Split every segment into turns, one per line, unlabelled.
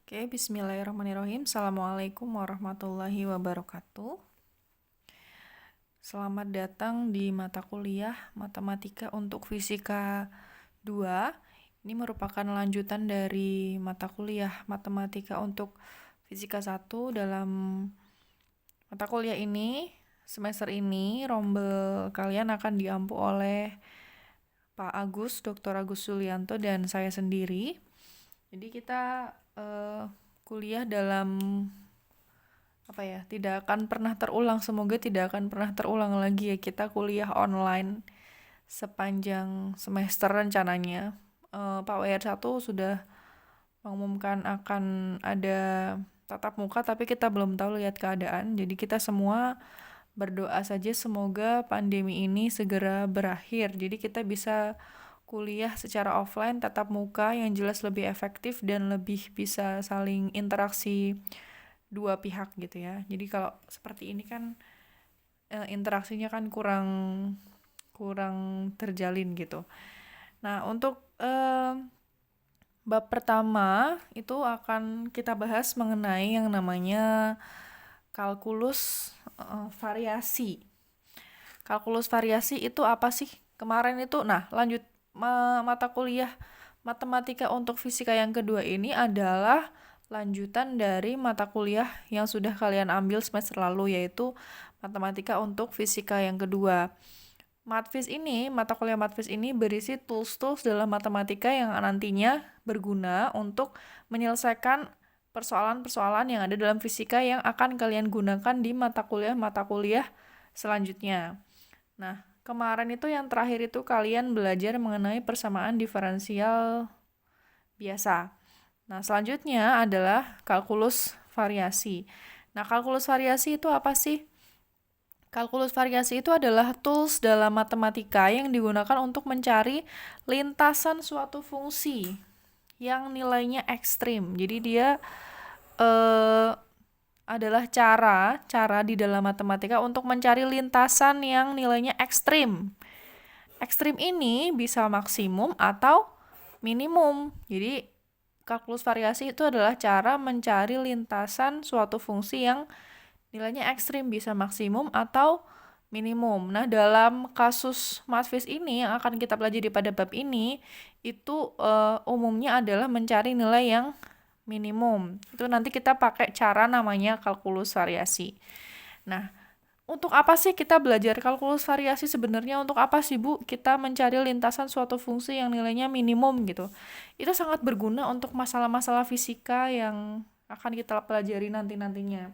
Oke, bismillahirrahmanirrahim. Assalamualaikum warahmatullahi wabarakatuh. Selamat datang di mata kuliah Matematika untuk Fisika 2. Ini merupakan lanjutan dari mata kuliah Matematika untuk Fisika 1. Dalam mata kuliah ini, semester ini, rombel kalian akan diampu oleh Pak Agus, Dr. Agus Sulianto, dan saya sendiri. Jadi kita kuliah dalam tidak akan pernah terulang, semoga tidak akan pernah terulang lagi ya kita kuliah online sepanjang semester rencananya. Pak WR1 sudah mengumumkan akan ada tatap muka, tapi kita belum tahu lihat keadaan. Jadi kita semua berdoa saja semoga pandemi ini segera berakhir. Jadi kita bisa kuliah secara offline tatap muka yang jelas lebih efektif dan lebih bisa saling interaksi dua pihak gitu ya. Jadi kalau seperti ini kan interaksinya kan kurang terjalin gitu. Nah, untuk bab pertama itu akan kita bahas mengenai yang namanya kalkulus variasi. Kalkulus variasi itu apa sih? Kemarin itu, lanjut mata kuliah matematika untuk fisika yang kedua ini adalah lanjutan dari mata kuliah yang sudah kalian ambil semester lalu, yaitu matematika untuk fisika yang kedua. Mata kuliah matfis ini berisi tools-tools dalam matematika yang nantinya berguna untuk menyelesaikan persoalan-persoalan yang ada dalam fisika yang akan kalian gunakan di mata kuliah selanjutnya. Nah, kemarin itu yang terakhir itu kalian belajar mengenai persamaan diferensial biasa. Nah, selanjutnya adalah kalkulus variasi. Nah, kalkulus variasi itu apa sih? Kalkulus variasi itu adalah tools dalam matematika yang digunakan untuk mencari lintasan suatu fungsi yang nilainya ekstrim. Jadi dia adalah cara di dalam matematika untuk mencari lintasan yang nilainya ekstrim. Ekstrim ini bisa maksimum atau minimum. Jadi kalkulus variasi itu adalah cara mencari lintasan suatu fungsi yang nilainya ekstrim, bisa maksimum atau minimum. Nah, dalam kasus matfis ini yang akan kita pelajari pada bab ini, itu umumnya adalah mencari nilai yang minimum. Itu nanti kita pakai cara namanya kalkulus variasi. Nah, untuk apa sih kita belajar kalkulus variasi sebenarnya? Untuk apa sih, Bu, kita mencari lintasan suatu fungsi yang nilainya minimum gitu? Itu sangat berguna untuk masalah-masalah fisika yang akan kita pelajari nanti-nantinya.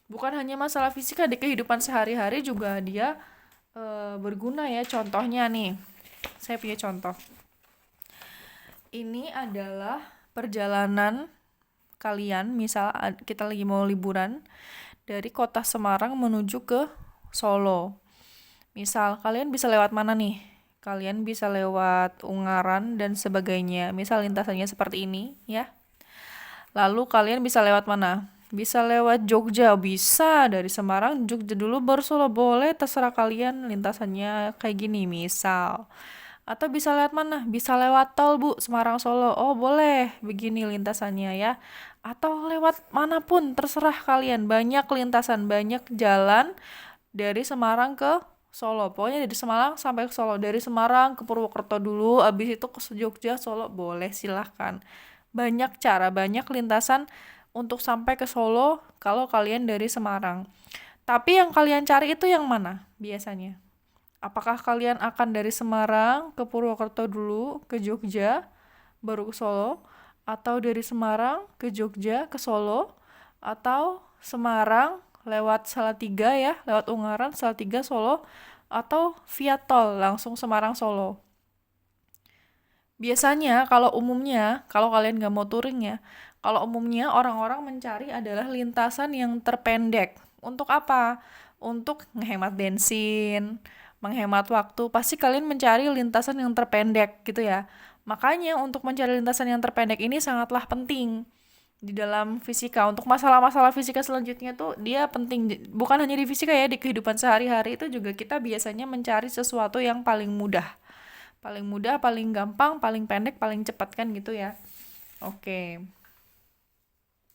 Bukan hanya masalah fisika, di kehidupan sehari-hari juga dia berguna ya. Contohnya nih, saya punya contoh. Ini adalah perjalanan kalian, misal kita lagi mau liburan dari kota Semarang menuju ke Solo. Misal kalian bisa lewat mana nih? Kalian bisa lewat Ungaran dan sebagainya. Misal lintasannya seperti ini ya. Lalu kalian bisa lewat mana? Bisa lewat Jogja, bisa dari Semarang Jogja dulu baru Solo, boleh, terserah kalian lintasannya kayak gini misal. Atau bisa lewat mana? Bisa lewat tol, Bu, Semarang Solo. Oh, boleh. Begini lintasannya ya. Atau lewat manapun, terserah kalian. Banyak lintasan, banyak jalan dari Semarang ke Solo. Pokoknya dari Semarang sampai ke Solo. Dari Semarang ke Purwokerto dulu, abis itu ke Jogja, Solo. Boleh, silahkan. Banyak cara, banyak lintasan untuk sampai ke Solo kalau kalian dari Semarang. Tapi yang kalian cari itu yang mana biasanya? Apakah kalian akan dari Semarang ke Purwokerto dulu, ke Jogja, baru ke Solo? Atau dari Semarang ke Jogja, ke Solo? Atau Semarang lewat Salatiga ya, lewat Ungaran, Salatiga, Solo? Atau via tol, langsung Semarang, Solo? Biasanya kalau umumnya, kalau kalian nggak mau touring ya, kalau umumnya orang-orang mencari adalah lintasan yang terpendek. Untuk apa? Untuk menghemat bensin, menghemat waktu. Pasti kalian mencari lintasan yang terpendek gitu ya. Makanya untuk mencari lintasan yang terpendek ini sangatlah penting di dalam fisika. Untuk masalah-masalah fisika selanjutnya tuh dia penting. Bukan hanya di fisika ya, di kehidupan sehari-hari itu juga kita biasanya mencari sesuatu yang paling mudah. Paling mudah, paling gampang, paling pendek, paling cepat kan gitu ya. Oke.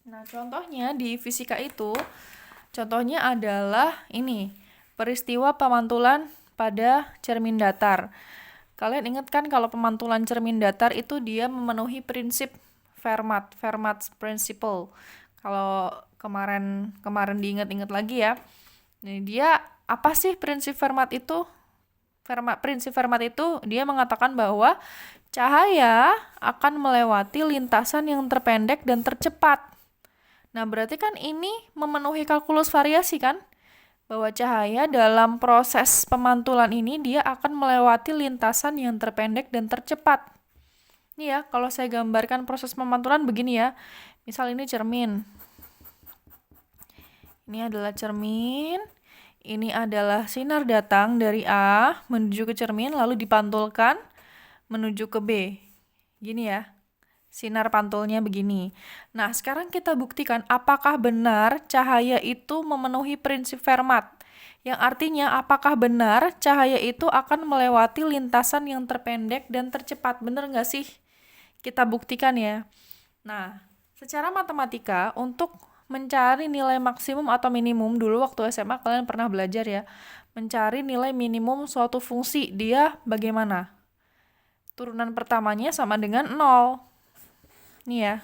Nah, contohnya di fisika itu, contohnya adalah ini, peristiwa pemantulan pada cermin datar. Kalian ingat kan kalau pemantulan cermin datar itu dia memenuhi prinsip Fermat's Principle. Kalau kemarin diingat-ingat lagi ya. Nah, dia apa sih prinsip Fermat itu? Prinsip Fermat itu dia mengatakan bahwa cahaya akan melewati lintasan yang terpendek dan tercepat. Nah, berarti kan ini memenuhi kalkulus variasi kan? Bahwa cahaya dalam proses pemantulan ini dia akan melewati lintasan yang terpendek dan tercepat. Ini ya, kalau saya gambarkan proses pemantulan begini ya. Misal ini cermin. Ini adalah cermin. Ini adalah sinar datang dari A menuju ke cermin lalu dipantulkan menuju ke B. Gini ya. Sinar pantulnya begini. Nah, sekarang kita buktikan apakah benar cahaya itu memenuhi prinsip Fermat. Yang artinya apakah benar cahaya itu akan melewati lintasan yang terpendek dan tercepat. Benar nggak sih? Kita buktikan ya. Nah, secara matematika untuk mencari nilai maksimum atau minimum, dulu waktu SMA kalian pernah belajar ya, mencari nilai minimum suatu fungsi, dia bagaimana? Turunan pertamanya sama dengan 0. Nih ya.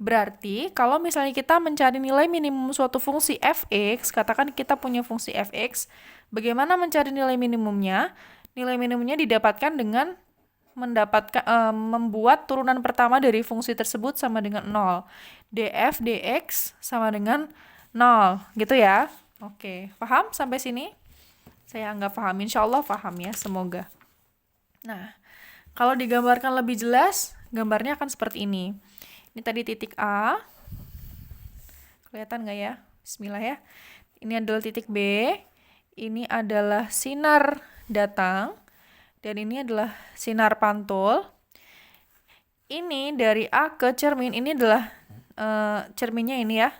Berarti kalau misalnya kita mencari nilai minimum suatu fungsi fx, katakan kita punya fungsi fx, bagaimana mencari nilai minimumnya? Nilai minimumnya didapatkan dengan membuat turunan pertama dari fungsi tersebut sama dengan 0. df dx sama dengan 0, gitu ya. Oke, paham sampai sini? Saya anggap paham, insya Allah paham ya, semoga. Nah, kalau digambarkan lebih jelas, gambarnya akan seperti ini. Ini tadi titik A. Kelihatan nggak ya? Bismillah ya. Ini adalah titik B. Ini adalah sinar datang. Dan ini adalah sinar pantul. Ini dari A ke cermin. Ini adalah cerminnya ini ya.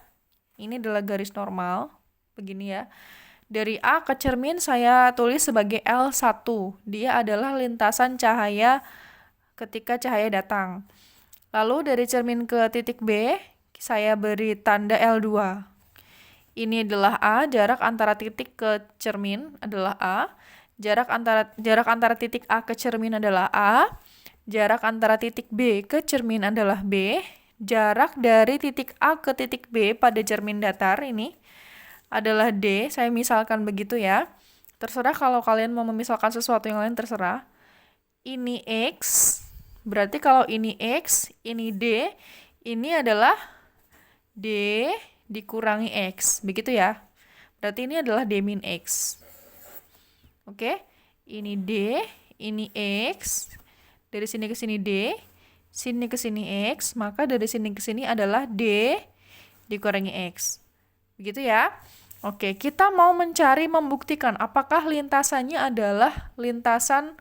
Ini adalah garis normal. Begini ya. Dari A ke cermin saya tulis sebagai L1. Dia adalah lintasan cahaya ketika cahaya datang. Lalu dari cermin ke titik B, saya beri tanda L2. Ini adalah A, jarak antara titik ke cermin adalah A. Jarak antara titik A ke cermin adalah A. Jarak antara titik B ke cermin adalah B. Jarak dari titik A ke titik B pada cermin datar ini adalah D. Saya misalkan begitu ya. Terserah kalau kalian mau memisalkan sesuatu yang lain, terserah. Ini X. Berarti kalau ini X, ini D, ini adalah D dikurangi X. Begitu ya. Berarti ini adalah D min X. Oke, ini D, ini X, dari sini ke sini D, sini ke sini X, maka dari sini ke sini adalah D dikurangi X. Begitu ya. Oke, kita mau membuktikan apakah lintasannya adalah lintasan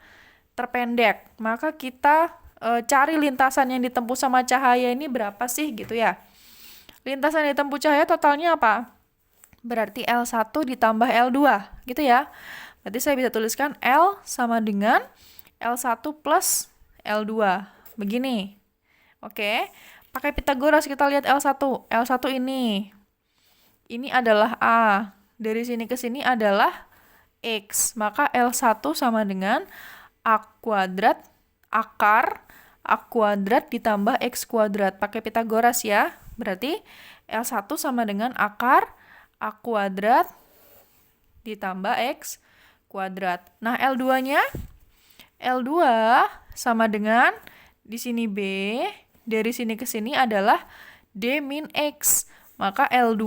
terpendek. Maka kita cari lintasan yang ditempuh sama cahaya ini berapa sih gitu ya. Lintasan yang ditempuh cahaya totalnya apa? Berarti L1 ditambah L2, gitu ya. Berarti saya bisa tuliskan L sama dengan L1 plus L2. Begini. Oke. Pakai Pitagoras kita lihat L1. L1 ini. Ini adalah A. Dari sini ke sini adalah X. Maka L1 sama dengan A kuadrat akar A kuadrat ditambah X kuadrat. Pakai Pitagoras ya. Berarti L1 sama dengan akar A kuadrat ditambah X kuadrat. Nah, L2-nya? L2 sama dengan di sini B, dari sini ke sini adalah D min X. Maka L2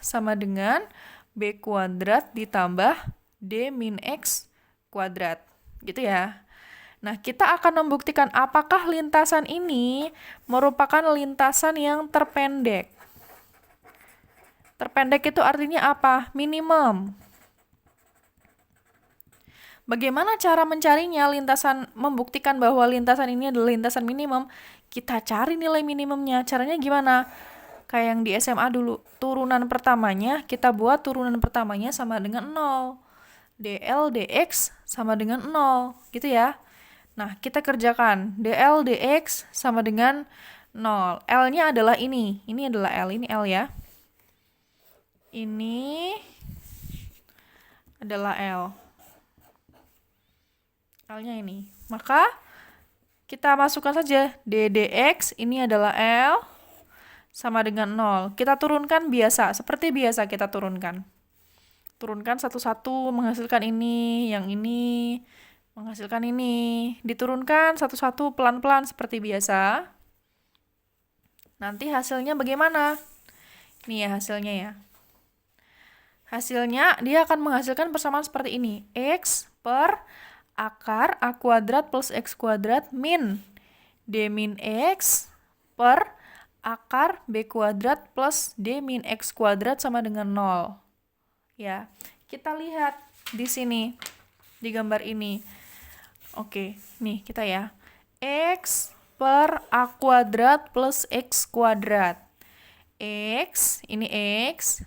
sama dengan B kuadrat ditambah D min X kuadrat. Gitu ya. Nah, kita akan membuktikan apakah lintasan ini merupakan lintasan yang terpendek. Terpendek itu artinya apa? Minimum. Bagaimana cara mencarinya membuktikan bahwa lintasan ini adalah lintasan minimum? Kita cari nilai minimumnya. Caranya gimana? Kayak yang di SMA dulu. Turunan pertamanya, kita buat turunan pertamanya sama dengan 0. DL, DX sama dengan 0. Gitu ya. Nah, kita kerjakan. DL, DX sama dengan 0. L-nya adalah ini. Ini adalah L, ini L ya. Ini adalah L. L-nya ini. Maka kita masukkan saja D dx, ini adalah L, sama dengan 0. Kita turunkan biasa, seperti biasa kita turunkan. Turunkan satu-satu, menghasilkan ini, yang ini, menghasilkan ini. Diturunkan satu-satu pelan-pelan seperti biasa. Nanti hasilnya bagaimana? Ini ya hasilnya ya. Hasilnya dia akan menghasilkan persamaan seperti ini. X per akar A kuadrat plus X kuadrat min D min X per akar B kuadrat plus D min X kuadrat sama dengan 0. Ya, kita lihat di sini, di gambar ini. Oke, nih kita ya. X per A kuadrat plus X kuadrat. X, ini X.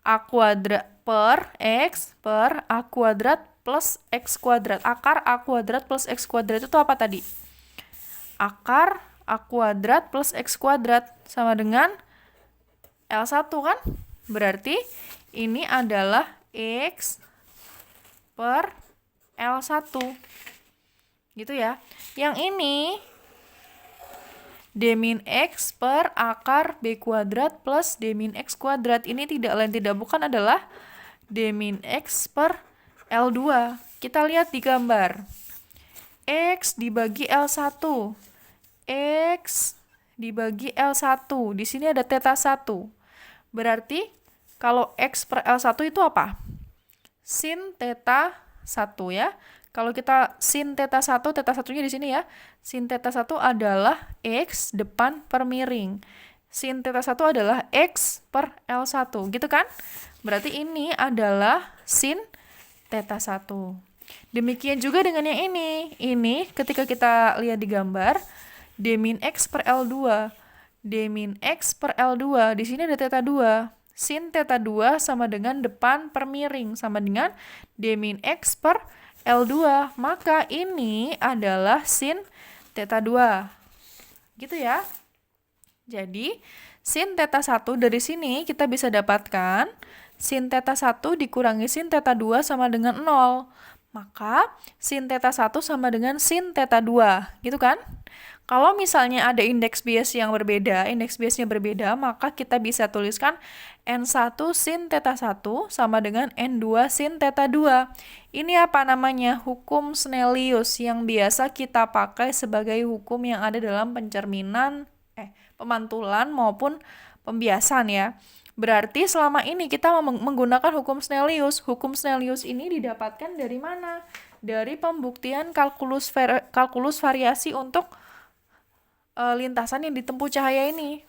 A kuadrat per X per A kuadrat plus X kuadrat. Akar A kuadrat plus X kuadrat itu apa tadi? Akar A kuadrat plus X kuadrat sama dengan L1 kan? Berarti ini adalah X per L1. Gitu ya. Yang ini D min X per akar B kuadrat plus D min X kuadrat. Ini tidak lain tidak bukan adalah D min X per L2. Kita lihat di gambar. X dibagi L1. X dibagi L1. Di sini ada theta 1. Berarti kalau X per L1 itu apa? Sin theta 1 ya. Kalau kita sin theta 1, theta 1-nya di sini ya. Sin theta 1 adalah X depan per miring. Sin theta 1 adalah X per L1. Gitu kan? Berarti ini adalah sin theta 1. Demikian juga dengan yang ini. Ini ketika kita lihat di gambar, D min X per L2. D min X per L2. Di sini ada theta 2. Sin theta 2 sama dengan depan per miring. Sama dengan D min X per L2. Maka ini adalah sin theta 2. Gitu ya. Jadi, sin theta 1 dari sini kita bisa dapatkan sin theta 1 dikurangi sin theta 2 sama dengan 0. Maka sin theta 1 sama dengan sin theta 2. Gitu kan? Kalau misalnya ada indeks bias yang berbeda, indeks biasnya berbeda, maka kita bisa tuliskan N1 sin theta 1 sama dengan N2 sin theta 2. Ini apa namanya? Hukum Snellius yang biasa kita pakai sebagai hukum yang ada dalam pemantulan maupun pembiasan ya. Berarti selama ini kita menggunakan hukum Snellius. Hukum Snellius ini didapatkan dari mana? Dari pembuktian kalkulus variasi untuk lintasan yang ditempuh cahaya ini.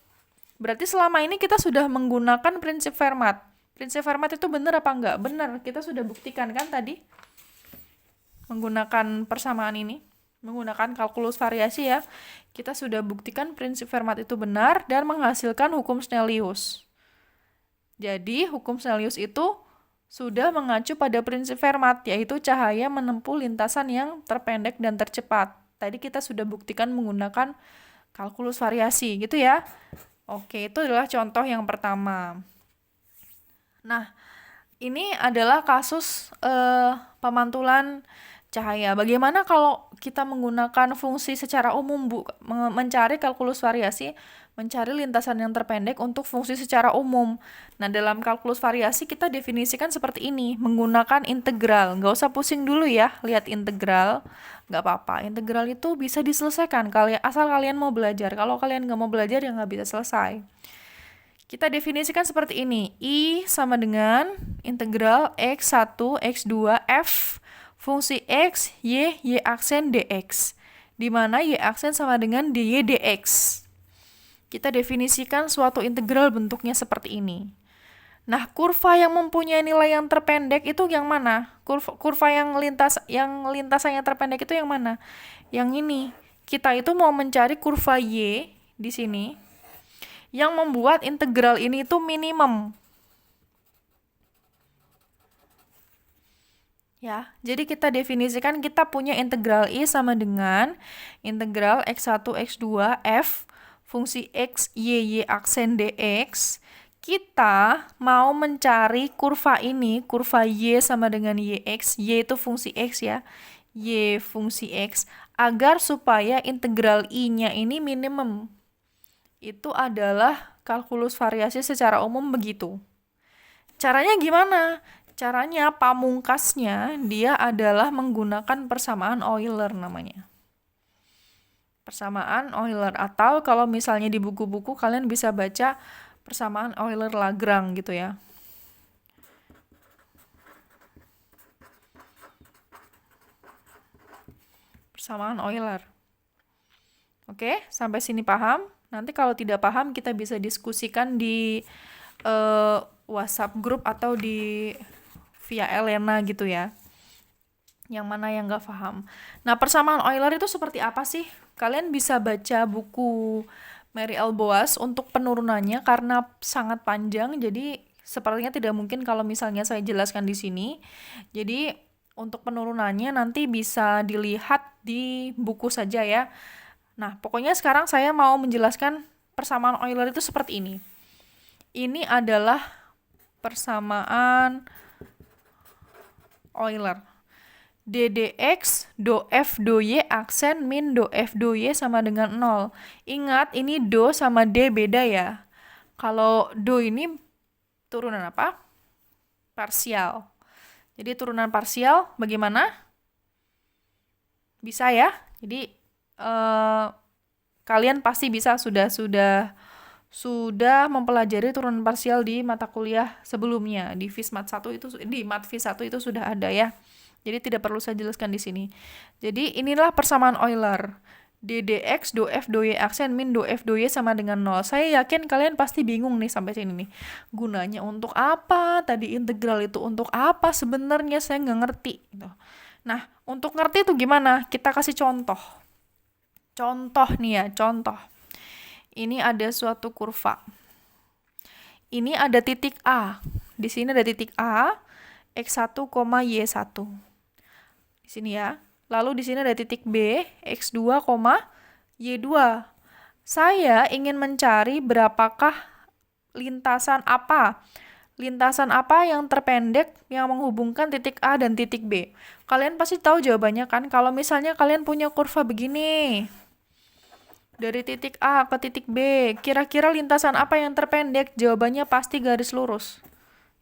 Berarti selama ini kita sudah menggunakan prinsip Fermat. Prinsip Fermat itu benar apa enggak? Benar, kita sudah buktikan kan tadi? Menggunakan persamaan ini, menggunakan kalkulus variasi ya. Kita sudah buktikan prinsip Fermat itu benar dan menghasilkan hukum Snellius. Jadi, hukum Snellius itu sudah mengacu pada prinsip Fermat, yaitu cahaya menempuh lintasan yang terpendek dan tercepat. Tadi kita sudah buktikan menggunakan kalkulus variasi, gitu ya. Oke, itu adalah contoh yang pertama. Nah, ini adalah kasus pemantulan cahaya. Bagaimana kalau kita menggunakan fungsi secara umum, Bu? Mencari kalkulus variasi, mencari lintasan yang terpendek untuk fungsi secara umum. Nah, dalam kalkulus variasi kita definisikan seperti ini, menggunakan integral. Nggak usah pusing dulu ya, lihat integral. Nggak apa-apa, integral itu bisa diselesaikan, asal kalian mau belajar. Kalau kalian nggak mau belajar, ya nggak bisa selesai. Kita definisikan seperti ini, I sama dengan integral X1, X2, F, fungsi X, Y aksen dx, di mana Y aksen sama dengan dy dx. Kita definisikan suatu integral bentuknya seperti ini. Nah, kurva yang mempunyai nilai yang terpendek itu yang mana? Kurva yang lintasannya terpendek itu yang mana? Yang ini. Kita itu mau mencari kurva Y di sini yang membuat integral ini itu minimum. Ya, jadi kita definisikan kita punya integral I sama dengan integral X1, X2, F, fungsi X, Y aksen DX, kita mau mencari kurva ini, kurva Y sama dengan YX, Y itu fungsi X ya, Y fungsi X, agar supaya integral I-nya ini minimum. Itu adalah kalkulus variasi secara umum begitu. Caranya gimana? Caranya pamungkasnya dia adalah menggunakan persamaan Euler namanya. Persamaan Euler, atau kalau misalnya di buku-buku kalian bisa baca persamaan Euler-Lagrange gitu ya. Persamaan Euler. Oke, sampai sini paham? Nanti kalau tidak paham kita bisa diskusikan di WhatsApp group atau di via Elena gitu ya. Yang mana yang nggak paham. Nah, persamaan Euler itu seperti apa sih? Kalian bisa baca buku Mary L. Boas untuk penurunannya karena sangat panjang, jadi sepertinya tidak mungkin kalau misalnya saya jelaskan di sini. Jadi untuk penurunannya nanti bisa dilihat di buku saja ya. Nah, pokoknya sekarang saya mau menjelaskan persamaan Euler itu seperti ini. Ini adalah persamaan Euler. ddx do f do y aksen min do f do y sama dengan 0. Ingat, ini do sama d beda ya. Kalau do ini turunan apa? Parsial. Jadi turunan parsial bagaimana? Bisa ya? Jadi kalian pasti bisa sudah mempelajari turunan parsial di mata kuliah sebelumnya. Di FISMAT 1 itu, di MATFIS 1 itu sudah ada ya. Jadi tidak perlu saya jelaskan di sini. Jadi inilah persamaan Euler. ddx do f do y aksen min do f do y sama dengan 0. Saya yakin kalian pasti bingung nih sampai sini nih. Gunanya untuk apa? Tadi integral itu untuk apa? Sebenarnya saya nggak ngerti. Gitu. Nah, untuk ngerti itu gimana? Kita kasih contoh. Contoh nih ya, contoh. Ini ada suatu kurva. Ini ada titik A. Di sini ada titik A, x1, y1. Di sini ya. Lalu di sini ada titik B, x2, y2. Saya ingin mencari berapakah lintasan apa? Lintasan apa yang terpendek yang menghubungkan titik A dan titik B? Kalian pasti tahu jawabannya kan? Kalau misalnya kalian punya kurva begini. Dari titik A ke titik B, kira-kira lintasan apa yang terpendek? Jawabannya pasti garis lurus.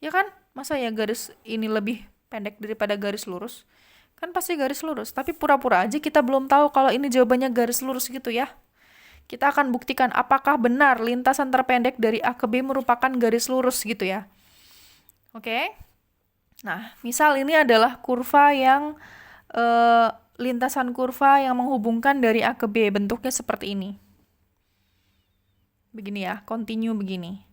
Ya kan? Masa ya garis ini lebih pendek daripada garis lurus? Kan pasti garis lurus, tapi pura-pura aja kita belum tahu kalau ini jawabannya garis lurus gitu ya. Kita akan buktikan apakah benar lintasan terpendek dari A ke B merupakan garis lurus gitu ya. Oke? Nah, misal ini adalah kurva yang lintasan kurva yang menghubungkan dari A ke B, bentuknya seperti ini. Begini ya, continue begini.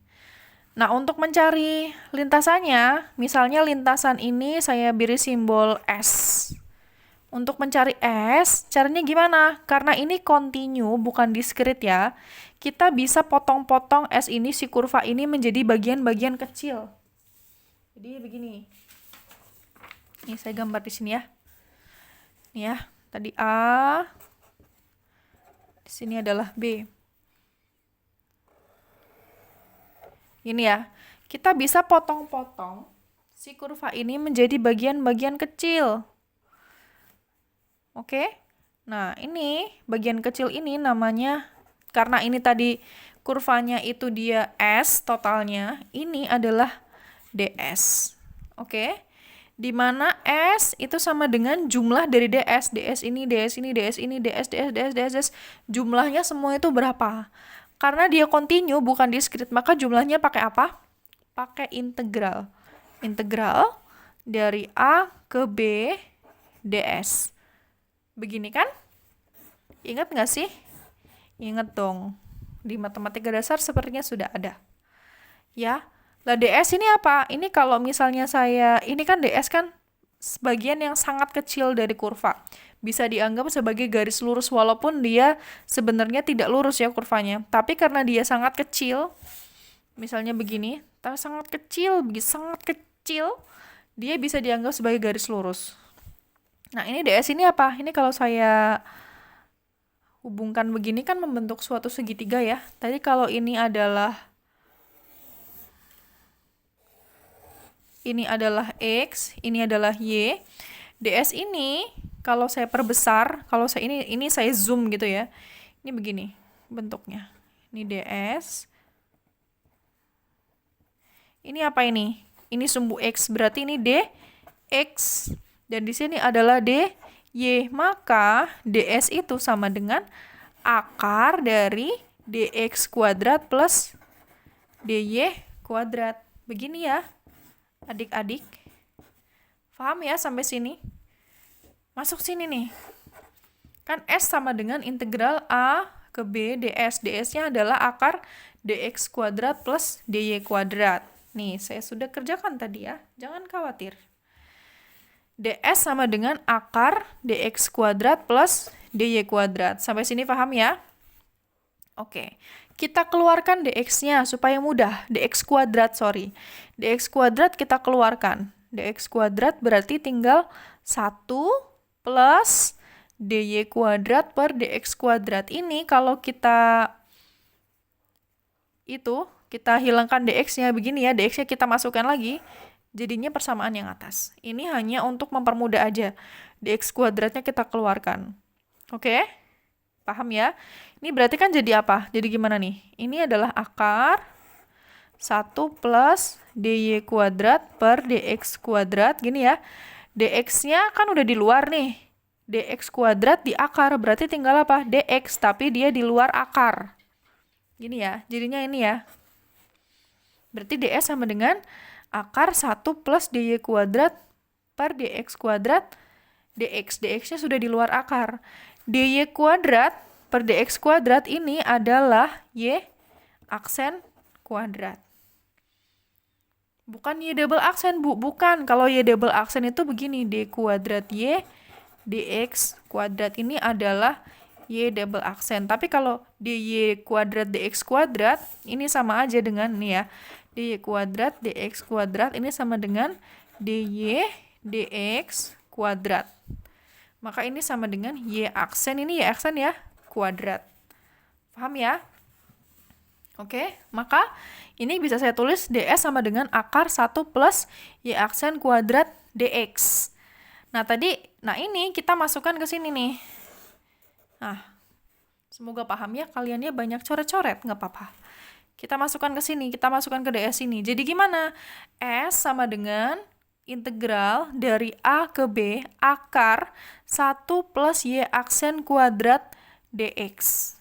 Nah, untuk mencari lintasannya, misalnya lintasan ini saya beri simbol S. Untuk mencari S, caranya gimana? Karena ini continue, bukan discrete ya. Kita bisa potong-potong S ini, si kurva ini menjadi bagian-bagian kecil. Jadi begini. Ini saya gambar di sini ya. Nih ya, tadi A. Di sini adalah B. Ini ya, kita bisa potong-potong si kurva ini menjadi bagian-bagian kecil. Oke? Nah, ini bagian kecil ini namanya, karena ini tadi kurvanya itu dia S totalnya, ini adalah DS. Oke? Di mana S itu sama dengan jumlah dari DS. DS ini, DS ini, DS ini, DS, DS, DS, DS, DS. Jumlahnya semua itu berapa? Karena dia continue bukan discrete, maka jumlahnya pakai apa? Pakai integral. Integral dari A ke B ds. Begini kan? Ingat nggak sih? Ingat dong. Di matematika dasar sepertinya sudah ada. Ya. Lah ds ini apa? Ini kalau misalnya ini kan ds kan sebagian yang sangat kecil dari kurva. Bisa dianggap sebagai garis lurus walaupun dia sebenarnya tidak lurus ya kurvanya. Tapi karena dia sangat kecil, misalnya begini, tapi sangat kecil, dia bisa dianggap sebagai garis lurus. Nah, ini ds ini apa? Ini kalau saya hubungkan begini kan membentuk suatu segitiga ya. Tadi kalau ini adalah X, ini adalah Y. DS ini kalau saya perbesar, kalau saya ini saya zoom gitu ya. Ini begini bentuknya. Ini DS. Ini apa ini? Ini sumbu X, berarti ini DX. Dan di sini adalah DY. Maka DS itu sama dengan akar dari DX kuadrat plus DY kuadrat. Begini ya, adik-adik. Paham ya sampai sini? Masuk sini nih. Kan S sama dengan integral A ke B ds. ds-nya adalah akar dx kuadrat plus dy kuadrat. Nih, saya sudah kerjakan tadi ya. Jangan khawatir. ds sama dengan akar dx kuadrat plus dy kuadrat. Sampai sini paham ya? Oke. Kita keluarkan dx-nya supaya mudah. dx kuadrat, sorry. dx kuadrat kita keluarkan. dx kuadrat berarti tinggal 1 plus dy kuadrat per dx kuadrat. Ini kalau kita hilangkan dx-nya begini ya, dx-nya kita masukkan lagi, jadinya persamaan yang atas. Ini hanya untuk mempermudah aja. Dx kuadratnya kita keluarkan. Oke? Paham ya? Ini berarti kan jadi apa? Jadi gimana nih? Ini adalah akar 1 plus dy kuadrat per dx kuadrat. Gini ya. Dx-nya kan udah di luar nih. Dx kuadrat di akar. Berarti tinggal apa? Dx, tapi dia di luar akar. Gini ya. Jadinya ini ya. Berarti ds sama dengan akar 1 plus dy kuadrat per dx kuadrat dx. Dx-nya sudah di luar akar. dy kuadrat per dx kuadrat ini adalah y aksen kuadrat. Bukan y double aksen, Bu. Bukan. Kalau y double aksen itu begini. D kuadrat y dx kuadrat ini adalah y double aksen. Tapi kalau dy kuadrat dx kuadrat, ini sama aja dengan nih ya. dy kuadrat dx kuadrat ini sama dengan dy dx kuadrat. Maka ini sama dengan y aksen, ini y aksen ya, kuadrat. Paham ya? Oke, maka ini bisa saya tulis ds sama dengan akar 1 plus y aksen kuadrat dx. Nah, ini kita masukkan ke sini nih. Nah, semoga paham ya, kaliannya banyak coret-coret, nggak apa-apa. Kita masukkan ke sini, kita masukkan ke ds ini. Jadi gimana? S sama dengan integral dari A ke B akar 1 plus y aksen kuadrat dx.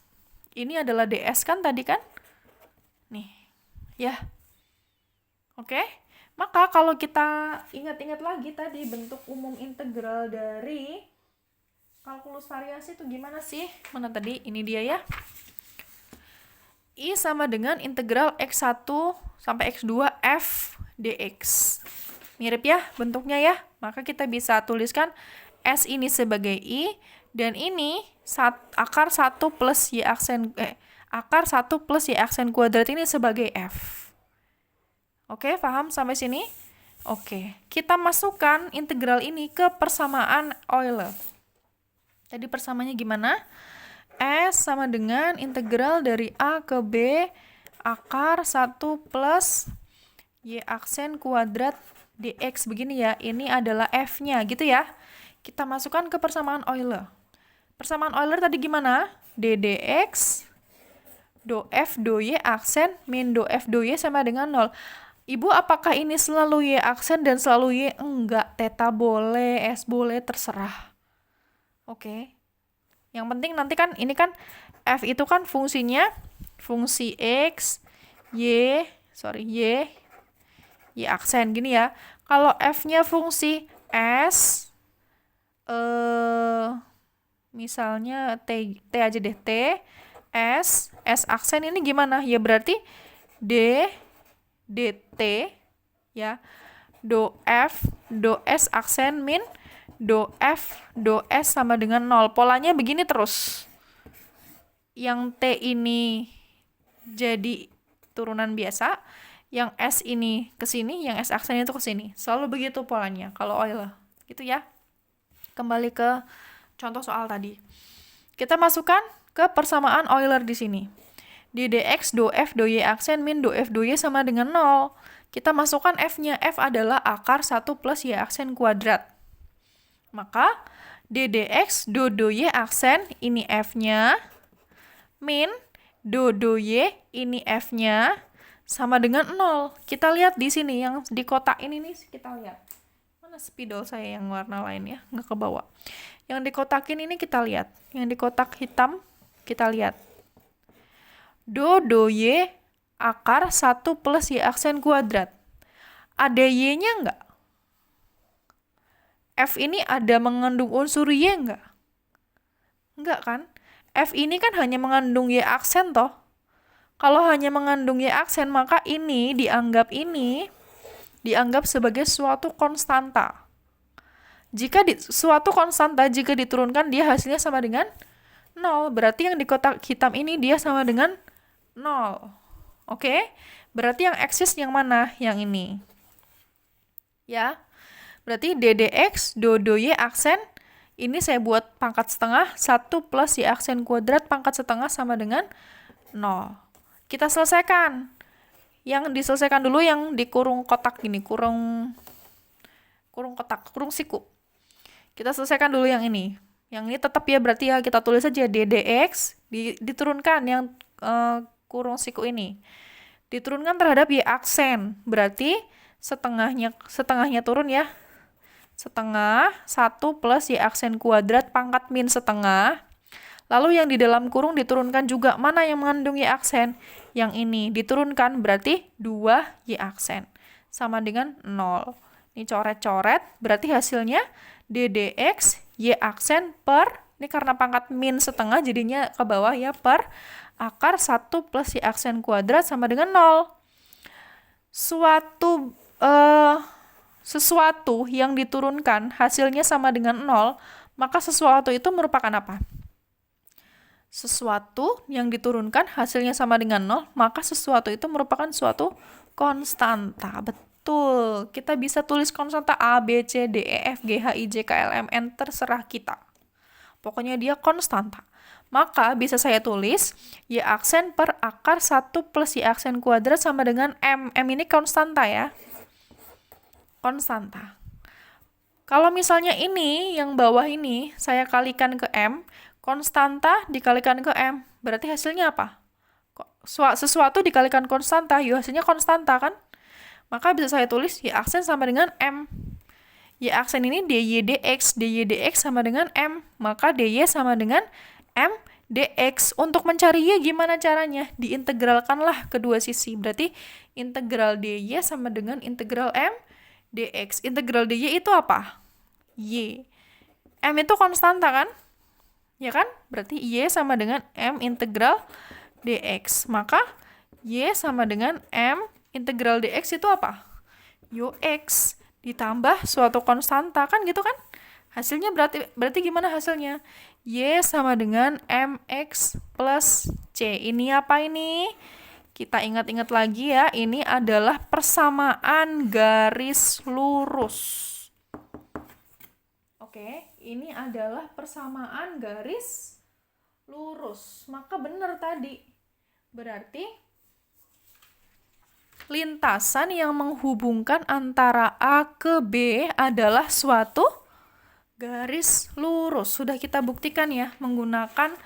Ini adalah ds kan tadi kan? Nih, ya. Oke, maka kalau kita ingat-ingat lagi tadi bentuk umum integral dari kalkulus variasi itu gimana sih? Mana tadi? Ini dia ya. I sama dengan integral x1 sampai x2 f dx. Mirip ya bentuknya ya. Maka kita bisa tuliskan s ini sebagai i dan ini akar 1 plus y aksen akar 1 plus y aksen kuadrat ini sebagai f. Oke, paham sampai sini? Oke, kita masukkan integral ini ke persamaan Euler. Tadi persamaannya gimana? S sama dengan integral dari A ke B akar 1 plus y aksen kuadrat dx. Begini ya, ini adalah f-nya gitu ya. Kita masukkan ke persamaan Euler. Persamaan Euler tadi gimana? d dx do f do y aksen min do f do y sama dengan 0. Ibu, apakah ini selalu y aksen dan selalu y? Enggak, theta boleh, s boleh, terserah. Oke. Yang penting nanti kan, ini kan f itu kan fungsinya, fungsi x, y aksen, gini ya. Kalau f-nya fungsi s, misalnya t aja deh, t, s aksen ini gimana? Ya berarti dt ya, do f do s aksen min do f do s sama dengan 0. Polanya begini terus. Yang t ini jadi turunan biasa, yang s ini ke sini, yang s aksen itu ke sini. Selalu begitu polanya kalau Euler. Gitu ya. Kembali ke contoh soal tadi. Kita masukkan ke persamaan Euler di sini. Di dx do f do y aksen min do f do y sama dengan 0. Kita masukkan f-nya. F adalah akar 1 plus y aksen kuadrat. Maka ddx do y aksen, ini f-nya, min do y, ini f-nya, sama dengan 0. Kita lihat di sini, yang di kotak ini nih, kita lihat. Mana spidol saya yang warna lain ya? Nggak ke bawah. Yang dikotakin ini kita lihat. Yang di kotak hitam, kita lihat. Do y akar 1 plus y aksen kuadrat. Ada y-nya enggak? F ini ada mengandung unsur y enggak? Enggak kan? F ini kan hanya mengandung y aksen toh. Kalau hanya mengandung y aksen, maka ini dianggap sebagai suatu konstanta. Suatu konstanta jika diturunkan dia hasilnya sama dengan 0. Berarti yang di kotak hitam ini dia sama dengan 0. Oke? Berarti yang eksis yang mana? Yang ini. Ya. Berarti ddx do y aksen, ini saya buat pangkat setengah, 1 plus y aksen kuadrat pangkat setengah sama dengan 0. Kita selesaikan. Yang diselesaikan dulu yang di kurung kotak ini, kurung siku. Kita selesaikan dulu yang ini. Yang ini tetap ya, berarti ya kita tulis saja ddx diturunkan yang kurung siku ini. Diturunkan terhadap y aksen. Berarti setengahnya turun ya. Setengah 1 plus y aksen kuadrat pangkat min setengah. Lalu yang di dalam kurung diturunkan juga. Mana yang mengandung y aksen? Yang ini diturunkan, berarti 2 y aksen. Sama dengan 0. Ini coret-coret, berarti hasilnya ddx y aksen per, ini karena pangkat min setengah jadinya ke bawah ya, per akar 1 plus y aksen kuadrat sama dengan 0. Sesuatu yang diturunkan hasilnya sama dengan 0, maka sesuatu itu merupakan apa? Sesuatu yang diturunkan hasilnya sama dengan 0, maka sesuatu itu merupakan suatu konstanta. Betul. Kita bisa tulis konstanta A, B, C, D, E, F, G, H, I, J, K, L, M, N, terserah kita. Pokoknya dia konstanta. Maka bisa saya tulis y aksen per akar 1 plus y aksen kuadrat sama dengan M. M ini konstanta ya. Konstanta. Kalau misalnya ini, yang bawah ini, saya kalikan ke M, konstanta dikalikan ke M, berarti hasilnya apa? Sesuatu dikalikan konstanta, yuk hasilnya konstanta kan? Maka bisa saya tulis y aksen sama dengan M. Y aksen ini dy dx sama dengan M, maka dy sama dengan M dx. Untuk mencari y gimana caranya? Diintegralkanlah kedua sisi. Berarti integral dy sama dengan integral M dx. Integral dy itu apa? Y. M itu konstanta kan? Ya kan? Berarti y sama dengan M integral dx. Maka y sama dengan M integral dx itu apa? Yo x ditambah suatu konstanta kan gitu kan? Hasilnya berarti gimana hasilnya? Y sama dengan mx plus c. Ini apa ini? Kita ingat-ingat lagi ya, ini adalah persamaan garis lurus. Oke, ini adalah persamaan garis lurus. Maka benar tadi. Berarti lintasan yang menghubungkan antara A ke B adalah suatu garis lurus. Sudah kita buktikan ya, menggunakan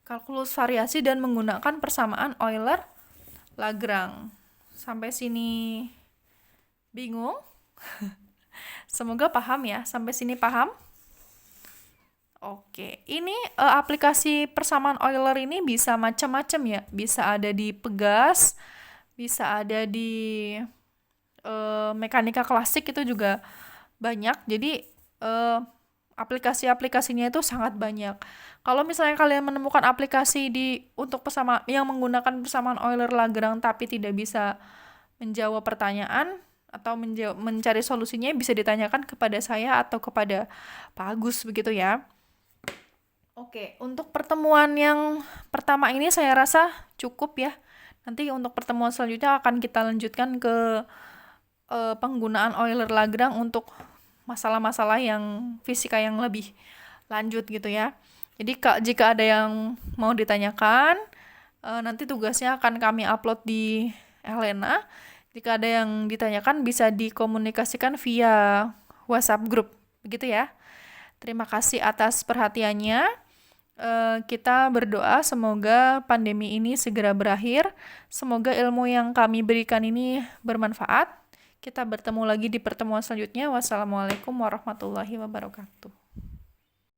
kalkulus variasi dan menggunakan persamaan Euler-Lagrange. Sampai sini bingung? Semoga paham ya. Sampai sini paham? Oke, ini aplikasi persamaan Euler ini bisa macam-macam ya. Bisa ada di Pegas, bisa ada di mekanika klasik, itu juga banyak. Jadi aplikasi-aplikasinya itu sangat banyak. Kalau misalnya kalian menemukan aplikasi untuk yang menggunakan persamaan Euler-Lagrange tapi tidak bisa menjawab pertanyaan atau mencari solusinya, bisa ditanyakan kepada saya atau kepada Pak Agus begitu ya. Oke, untuk pertemuan yang pertama ini saya rasa cukup ya. Nanti untuk pertemuan selanjutnya akan kita lanjutkan ke penggunaan Euler-Lagrange untuk masalah-masalah yang fisika yang lebih lanjut gitu ya. Jadi jika ada yang mau ditanyakan, nanti tugasnya akan kami upload di Elena. Jika ada yang ditanyakan bisa dikomunikasikan via WhatsApp group, begitu ya. Terima kasih atas perhatiannya. Kita berdoa semoga pandemi ini segera berakhir. Semoga ilmu yang kami berikan ini bermanfaat. Kita bertemu lagi di pertemuan selanjutnya. Wassalamualaikum warahmatullahi wabarakatuh.